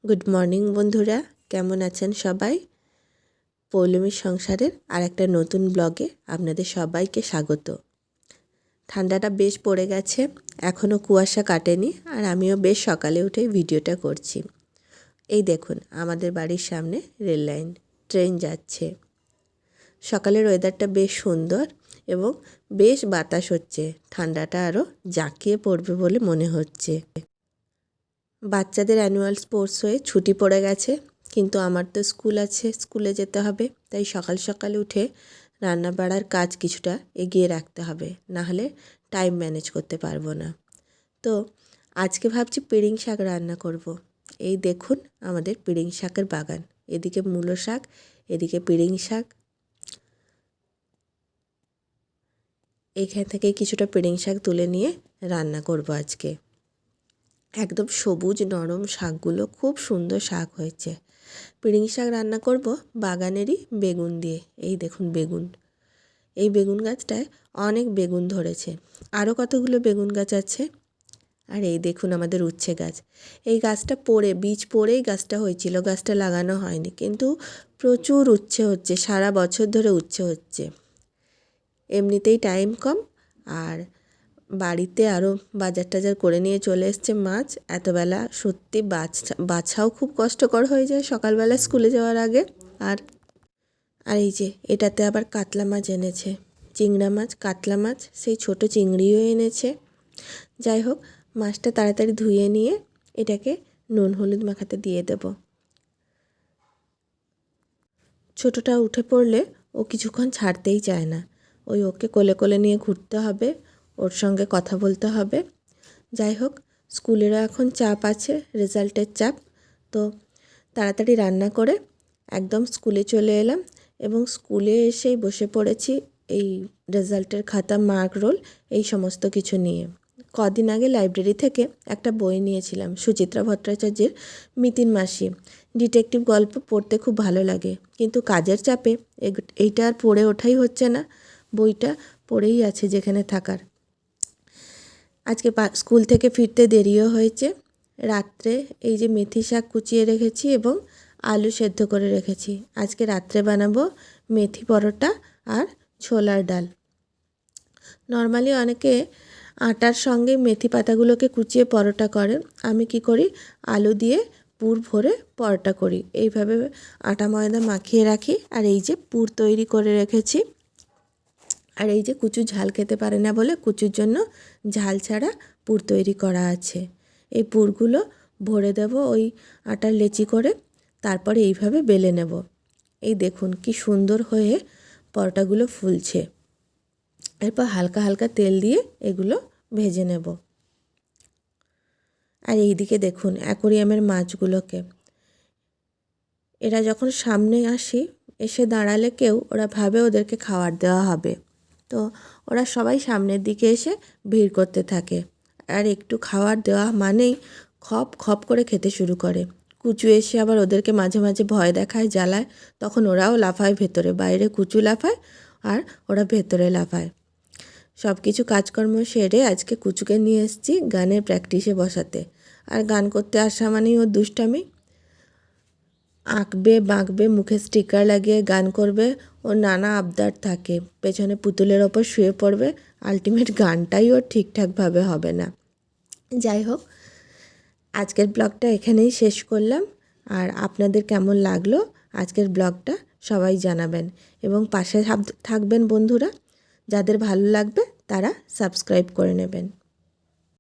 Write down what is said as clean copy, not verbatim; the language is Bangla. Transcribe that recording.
গুড মর্নিং বন্ধুরা, কেমন আছেন সবাই? পৌলমীর সংসারের আর একটা নতুন ব্লগে আপনাদের সবাইকে স্বাগত। ঠান্ডাটা বেশ পড়ে গেছে, এখনও কুয়াশা কাটেনি, আর আমিও বেশ সকালে উঠে ভিডিওটা করছি। এই দেখুন, আমাদের বাড়ির সামনে রেল লাইন, ট্রেন যাচ্ছে। সকালের ওয়েদারটা বেশ সুন্দর এবং বেশ বাতাস হচ্ছে। ঠান্ডাটা আরও জাঁকিয়ে পড়বে বলে মনে হচ্ছে। বাচ্চাদের অ্যানুয়াল স্পোর্টস হয়ে ছুটি পড়ে গেছে, কিন্তু আমার তো স্কুল আছে, স্কুলে যেতে হবে। তাই সকাল সকাল উঠে রান্না বাড়ার কাজ কিছুটা এগিয়ে রাখতে হবে, নাহলে টাইম ম্যানেজ করতে পারবো না। তো আজকে ভাবছি পিড়িং শাক রান্না করব। এই দেখুন আমাদের পিড়িং শাকের বাগান, এদিকে মূলো শাক, এদিকে পিড়িং শাক। এইখান থেকে কিছুটা পিড়িং শাক তুলে নিয়ে রান্না করব আজকে। একদম সবুজ নরম শাকগুলো, খুব সুন্দর শাক হয়েছে। পিড়িং শাক রান্না করব বাগানেরই বেগুন দিয়ে। এই দেখুন বেগুন, এই বেগুন গাছটায় অনেক বেগুন ধরেছে, আরও কতগুলো বেগুন গাছ আছে। আর এই দেখুন আমাদের উচ্ছে গাছ। এই গাছটা বীজ পড়েই গাছটা হয়েছিল, গাছটা লাগানো হয়নি, কিন্তু প্রচুর উচ্ছে হচ্ছে, সারা বছর ধরে উচ্ছে হচ্ছে। এমনিতেই টাইম কম, আর বাড়িতে আরও বাজার টাজার করে নিয়ে চলে এসছে মাছ। এতবেলা সত্যি বাছাও খুব কষ্টকর হয়ে যায় সকালবেলা স্কুলে যাওয়ার আগে। আর এই যে এটাতে আবার কাতলা মাছ এনেছে, চিংড়া মাছ, কাতলা মাছ, সেই ছোট চিংড়িও এনেছে। যাই হোক, মাছটা তাড়াতাড়ি ধুয়ে নিয়ে এটাকে নুন হলুদ মাখাতে দিয়ে দেব। ছোটটা উঠে পড়লে ও কিছুক্ষণ ছাড়তেই চায় না, ওকে কোলে কোলে নিয়ে ঘুরতে হবে, ওর সঙ্গে কথা বলতে হবে। যাই হোক, স্কুলেরও এখন চাপ আছে, রেজাল্টের চাপ। তো তাড়াতাড়ি রান্না করে একদম স্কুলে চলে এলাম, এবং স্কুলে এসেই বসে পড়েছি এই রেজাল্টের খাতা, মার্ক রোল, এই সমস্ত কিছু নিয়ে। কদিন আগে লাইব্রেরি থেকে একটা বই নিয়েছিলাম, সুচিত্রা ভট্টাচার্যের মিতিন মাসি। ডিটেকটিভ গল্প পড়তে খুব ভালো লাগে, কিন্তু কাজের চাপে এইটা আর পড়ে ওঠাই হচ্ছে না। বইটা পড়েই আছে যেখানে থাকার। আজকে স্কুল থেকে ফিরতে দেরিও হয়েছে। রাত্রে এই যে মেথি শাক কুচিয়ে রেখেছি এবং আলু সেদ্ধ করে রেখেছি। আজকে রাত্রে বানাবো মেথি পরোটা আর ছোলার ডাল। নর্মালি অনেকে আটার সঙ্গে মেথি পাতাগুলোকে কুচিয়ে পরোটা করে, আমি কি করি, আলু দিয়ে পুর ভরে পরোটা করি। এইভাবে আটা ময়দা মাখিয়ে রাখি, আর এই যে পুর তৈরি করে রেখেছি। আর এই যে কুচু ঝাল খেতে পারে না বলে কুচুর জন্য ঝাল ছাড়া পুর তৈরি করা আছে। এই পুরগুলো ভরে দেব ওই আটার লেচি করে, তারপরে এইভাবে বেলে নেব। এই দেখুন কি সুন্দর হয়ে পরোটাগুলো ফুলছে। এরপর হালকা হালকা তেল দিয়ে এগুলো ভেজে নেব। আর এই দিকে দেখুন অ্যাকোরিয়ামের মাছগুলোকে, এরা যখন সামনে এসে দাঁড়ালে কেউ, ওরা ভাবে ওদেরকে খাবার দেওয়া হবে। তো ওরা সবাই সামনের দিকে এসে ভিড় করতে থাকে, আর একটু খাবার দেওয়া মানেই খপ খপ করে খেতে শুরু করে। কুচু এসে আবার ওদেরকে মাঝে মাঝে ভয় দেখায়, জ্বালায়, তখন ওরাও লাফায় ভেতরে। বাইরে কুচু লাফায় আর ওরা ভেতরে লাফায়। সব কিছু কাজকর্ম সেরে আজকে কুচুকে নিয়ে এসেছি গানের প্র্যাকটিসে বসাতে। আর গান করতে আসা মানেই ওর দুষ্টামি, আঁকবে বাঁকবে, মুখে স্টিকার লাগিয়ে গান করবে, ওর নানা আবদার থাকে। পেছনে পুতুলের ওপর শুয়ে পড়বে, আলটিমেট গানটাই ওর ঠিকঠাকভাবে হবে না। যাই হোক, আজকের ব্লগটা এখানেই শেষ করলাম। আর আপনাদের কেমন লাগলো আজকের ব্লগটা সবাই জানাবেন, এবং পাশে থাকবেন বন্ধুরা। যাদের ভালো লাগবে তারা সাবস্ক্রাইব করে নেবেন।